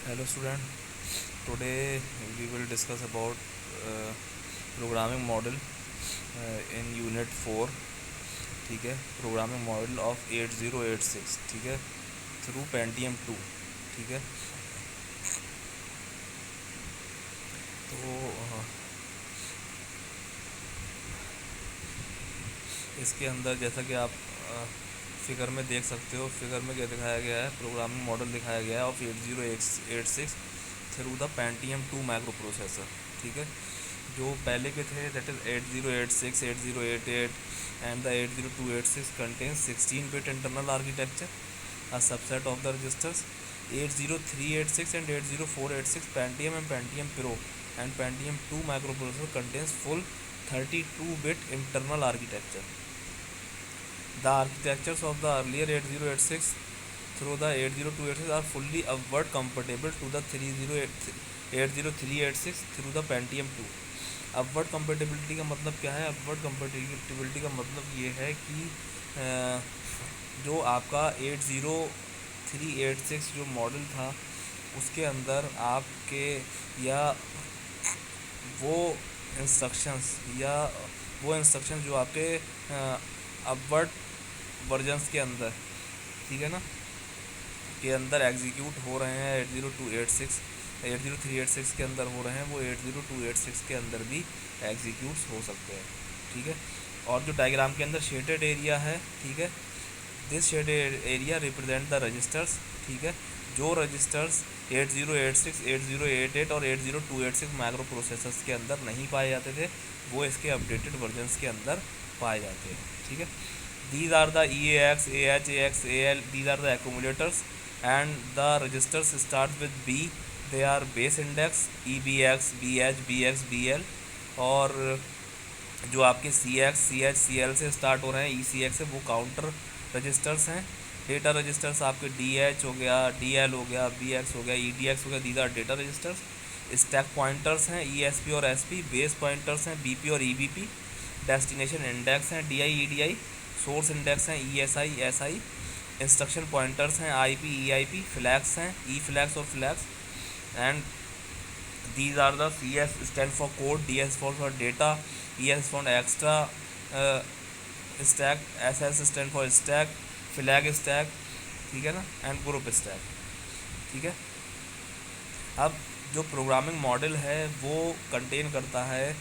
Hello student, today we will discuss about programming model in unit 4. ठीक है, programming model of 8086, ठीक है, through Pentium 2. ठीक है, तो इसके अंदर जैसा कि आप फिगर में देख सकते हो, फिगर में क्या दिखाया गया है, प्रोग्रामिंग मॉडल दिखाया गया है of 8086 through the Pentium 2 micro processor. ठीक है, जो पहले के थे that is 8086, 8088 and the 80286 contains 16 bit internal architecture, a subset of the registers. 80386 and 80486 Pentium and Pentium Pro and Pentium 2 microprocessor contains full 32-bit internal architecture. The architectures of the earlier 8086 through the 80286 are fully upward compatible to the 80386 through the Pentium 2. Upward compatibility का मतलब क्या है? Upward compatibility का मतलब ये है कि जो आपका 80386 जो मॉडल था उसके अंदर आपके या वो इंस्ट्रक्शंस जो आपके अपवर्ड वर्जन्स के अंदर, ठीक है ना, के अंदर एग्जीक्यूट हो रहे हैं 80386 के अंदर हो रहे हैं, वो 80286 के अंदर भी एग्जीक्यूट्स हो सकते हैं. ठीक है, और जो डायग्राम के अंदर शेडेड एरिया है, ठीक है, this shaded area represent the registers. ठीक है, जो रजिस्टर्स 8086, 8088 और 80286 माइक्रो प्रोसेसर्स के अंदर नहीं पाए जाते थे वो इसके अपडेटेड वर्जन्स के अंदर पाए जाते हैं. ठीक है, these are the EAX, AH, AX, AL, these are the accumulators and the registers start with B, they are base index EBX, BH, BX, BL. और जो आपके CX, CH, CL से स्टार्ट हो रहे हैं, ECX से, वो काउंटर रजिस्टर्स हैं. डेटा रजिस्टर्स आपके DH हो गया, DL हो गया, BX हो गया, EDX हो गया, these are data registers. Stack pointers हैं ESP और SP, बेस पॉइंटर्स हैं BP और EBP, डेस्टिनेशन इंडेक्स हैं DI, EDI, सोर्स इंडेक्स हैं ESI, SI, इंस्ट्रक्शन पॉइंटर्स हैं IP, EIP, फ्लैग्स हैं E फ्लैग्स और flags. And these are the CS stand for code, DS for data, ES for extra stack, SS stand for stack, flag stack, ठीक है ना, and group stack. ठीक है, अब जो प्रोग्रामिंग मॉडल है वो कंटेन करता है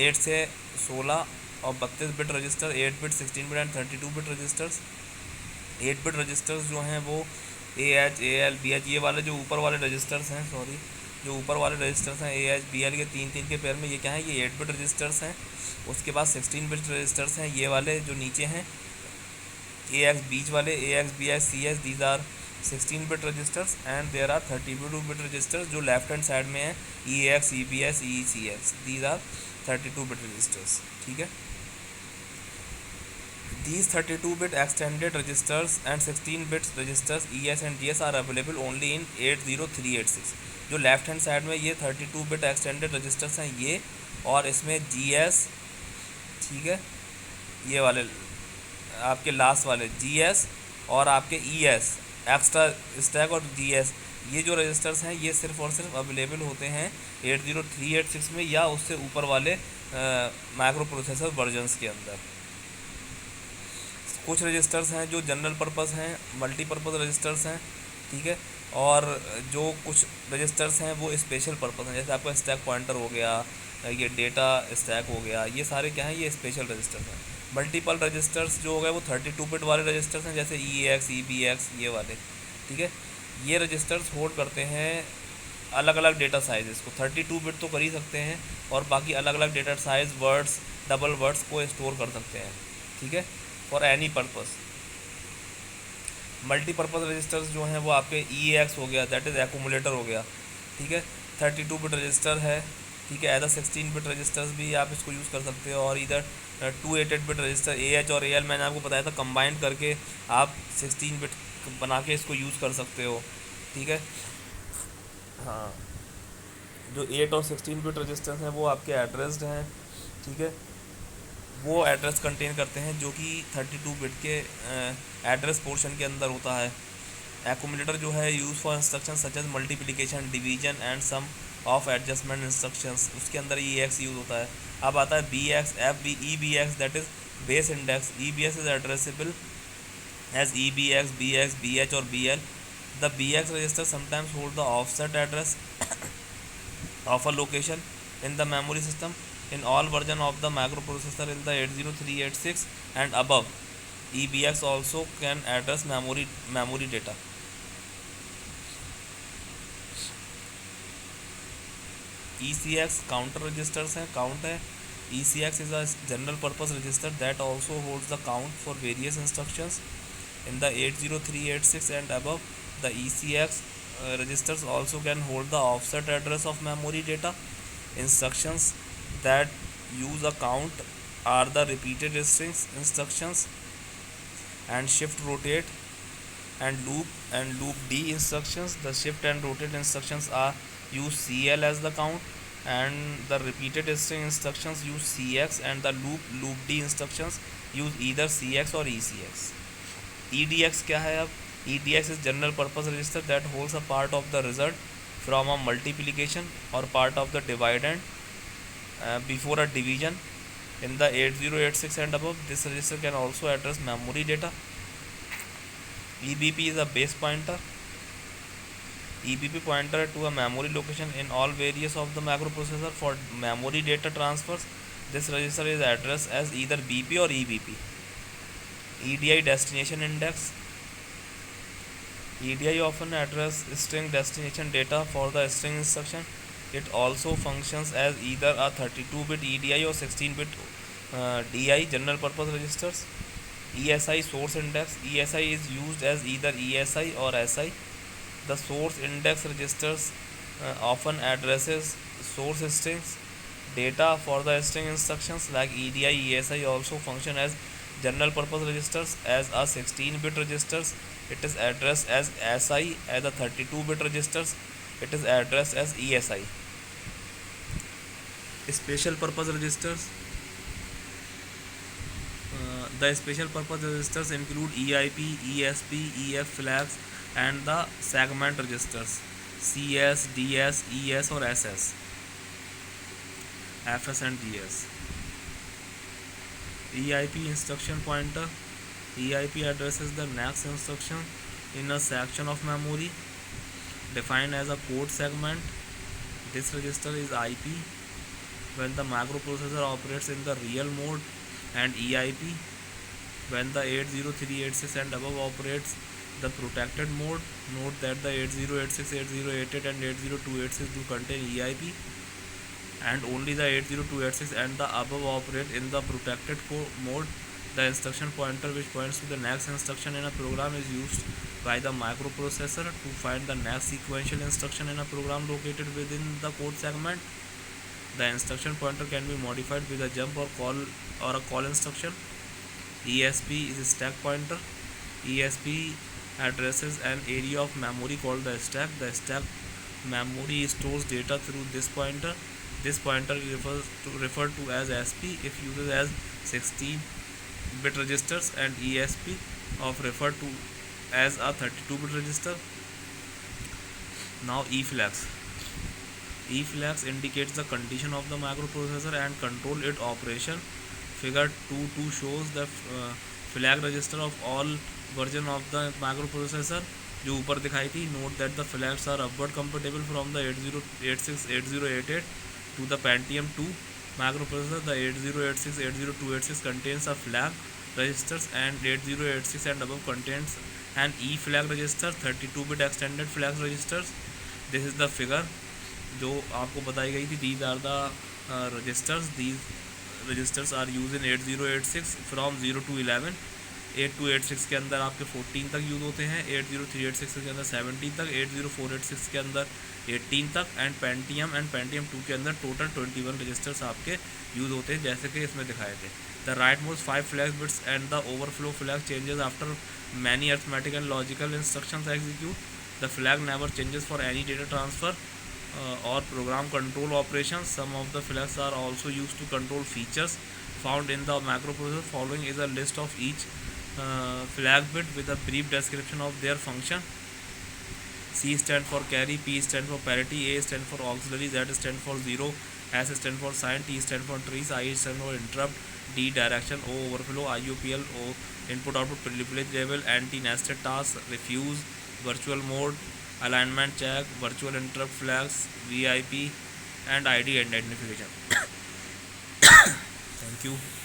8 से 16 और 32 bit register, 8 bit, 16 bit and 32 bit registers. 8 bit registers जो हैं वो AH, AL, BH, ये वाले जो ऊपर वाले रजिस्टर्स हैं, जो ऊपर वाले रजिस्टर्स हैं AH, BL के 3-3 के पेयर में, ये क्या है, ये 8 बिट रजिस्टर्स हैं. उसके बाद 16 बिट रजिस्टर्स हैं, ये वाले जो नीचे हैं AX बीच वाले, AX, BX, CS, these are 16 bit registers. And there are 32 bit registers जो लेफ्ट हैंड साइड में है, EAX, EBS, ECX, these are 32 bit registers. ठीक है, these 32-bit extended registers and 16-bit registers ES and GS are available only in 80386. जो left hand side में ये 32-bit extended registers हैं ये, और इसमें GS, ठीक है, ये वाले आपके लास्ट वाले GS और आपके ES एक्स्ट्रा स्टैक और GS, ये जो रजिस्टर्स हैं ये सिर्फ और सिर्फ अवेलेबल होते हैं 80386 में या उससे ऊपर वाले माइक्रो प्रोसेसर वर्जन्स के अंदर. कुछ रजिस्टर्स हैं जो जनरल पर्पस हैं, मल्टीपर्पज़ रजिस्टर्स हैं. ठीक है, और जो कुछ रजिस्टर्स हैं वो स्पेशल पर्पस हैं, जैसे आपका स्टैक पॉइंटर हो गया, ये डेटा स्टैक हो गया, ये सारे क्या हैं, ये स्पेशल रजिस्टर्स हैं. मल्टीपल रजिस्टर्स जो हो गए वो 32 बिट वाले रजिस्टर्स हैं, जैसे EAX, EBX, ये वाले. ठीक है, ये रजिस्टर्स होल्ड करते हैं अलग अलग डेटा साइज़ को. 32 बिट तो कर ही सकते हैं और बाकी अलग अलग data size, words, double words को स्टोर कर सकते हैं. ठीक है, for any purpose. Multipurpose registers जो हैं वो आपके EAX हो गया, दैट इज़ एक्यूमुलेटर हो गया. ठीक है, 32 बिट रजिस्टर है. ठीक है, एज अ 16 बिट रजिस्टर्स भी आप इसको यूज़ कर सकते हो, और इधर 288 बिट रजिस्टर AH और AL मैंने आपको बताया था कंबाइंड करके आप 16 बिट बना के इसको यूज़ कर सकते हो. ठीक है, हाँ, जो 8 और 16 बिट रजिस्टर्स हैं वो आपके एड्रेस्ड हैं. ठीक है, वो एड्रेस कंटेन करते हैं जो कि 32 बिट के एड्रेस पोर्शन के अंदर होता है. एक्यूमुलेटर जो है use for instruction such as multiplication, division and some of adjustment instructions, उसके अंदर ई एक्स यूज होता है। अब आता है B X, F B E B X, that is base index. E B X is addressable as E B X, B X, B H और B L. The B X register sometimes hold the offset address of a location in the memory system in all version of the microprocessor in the 80386 and above. EBX also can address memory data. ECX counter registers हैं, count है। ECX is a general purpose register that also holds the count for various instructions in the 80386 and above. The ECX registers also can hold the offset address of memory data. Instructions that use a count are the repeated strings instructions and shift rotate and loop D instructions. The shift and rotate instructions are use CL as the count, and the repeated string instructions use CX, and the loop D instructions use either CX or ECX. EDX क्या है अब? EDX is general purpose register that holds a part of the result from a multiplication or part of the dividend before a division in the 8086 and above. This register can also address memory data. EBP is a base pointer. EBP pointer to a memory location in all various of the microprocessor for memory data transfers. This register is addressed as either BP or EBP. EDI destination index. EDI often address string destination data for the string instruction. It also functions as either a 32-bit EDI or 16-bit DI general purpose registers. ESI source index. ESI is used as either ESI or SI. The source index registers often addresses source strings data for the string instructions. Like EDI, ESI also function as general purpose registers. As a 16-bit registers, it is addressed as SI. As a 32-bit registers, it is addressed as ESI. Special purpose registers. The special purpose registers include EIP, ESP, EF flags, and the segment registers CS, DS, ES or SS, FS and GS. EIP instruction pointer. EIP addresses the next instruction in a section of memory defined as a code segment. This register is IP when the microprocessor operates in the real mode, and EIP when the 80386 and above operates the protected mode. Note that the 8086, 8088 and 80286 do contain EIP, and only the 80286 and the above operate in the protected mode. The instruction pointer which points to the next instruction in a program is used by the microprocessor to find the next sequential instruction in a program located within the code segment. The instruction pointer can be modified with a jump or a call instruction. ESP is a stack pointer. ESP addresses an area of memory called the stack. The stack memory stores data through this pointer. This pointer is referred to as SP if used as 16-bit registers, and ESP of referred to as a 32-bit register. Now EFLAGs. EFLAGs indicates the condition of the microprocessor and control its operation. Figure 2.2 shows the flag register of all version of the microprocessor जो ऊपर दिखाई थी. Note that the flags are upward compatible from the 8086, 8088 to the Pentium 2 microprocessor. The 8086, 80286 contains a flag registers, and 8086 and above contains an E flag register, 32-bit extended flag registers. This is the figure जो आपको बताई गई थी. These are the registers. These registers are used in 8086 from 0 to 11. 8286 के अंदर आपके 14 तक use होते हैं, 80386 के अंदर 17 तक, 80486 के अंदर 18 तक, एंड पेंटियम 2 के अंदर टोटल 21 रजिस्टर्स आपके यूज़ होते हैं जैसे कि इसमें दिखाए थे. The right most 5 flag bits and the overflow flag changes after many arithmetic and logical instructions execute. The flag never changes for any data transfer or program control operations. Some of the flags are also used to control features found in the microprocessor. Following is a list of each flag bit with a brief description of their function. C stand for carry, P stand for parity, A stand for auxiliary, Z stand for zero, S stand for sign, T stand for trace, I stand for interrupt, D direction, O overflow, IUPL, O input output privilege level, anti-nested task, refuse, virtual mode, alignment check, virtual interrupt flags, VIP, and ID identification. Thank you.